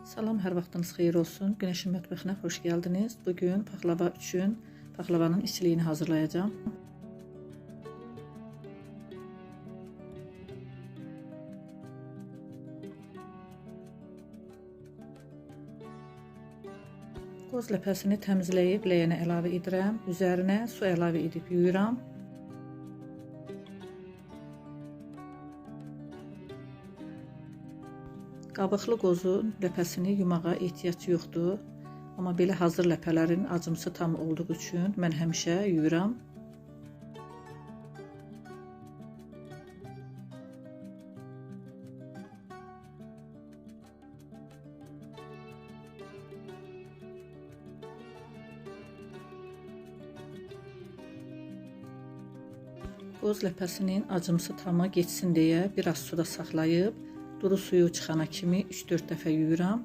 Salam, hər vaxtınız xeyir olsun. Günəşin mətbəxinə xoş gəldiniz. Bugün paxlava üçün paxlavanın içiliyini hazırlayacağım. Qoz ləpəsini təmizləyib ləyənə əlavə edirəm. Üzərinə su əlavə edib yuyuram. Qabıqlı qozun ləpəsini yumağa ehtiyac yoxdur. Amma belə hazır ləpələrin acımsı tam olduğu üçün mən həmişə yuyuram. Qoz ləpəsinin acımsı tamı geçsin deyə biraz suda saxlayıb duru suyu çıxana kimi 3-4 dəfə yuyuram.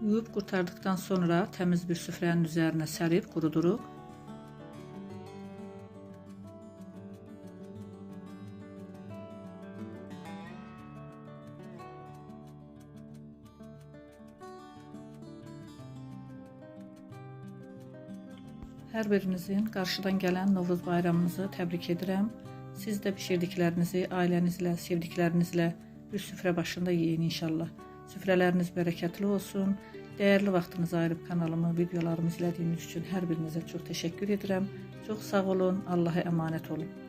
Yuyub qurtardıqdan sonra təmiz bir süfrənin üzərinə sərib quruduruq. Hər birinizin qarşıdan gələn Novruz bayramınızı təbrik edirəm. Siz də bişirdiklərinizi ailənizlə, sevdiklərinizlə bir süfrə başında yeyin inşallah. Süfrələriniz bərəkətli olsun. Dəyərli vaxtınızı ayırıb kanalımı, videolarımı izlədiyiniz üçün hər birinizə çox təşəkkür edirəm. Çox sağ olun, Allah'a əmanət olun.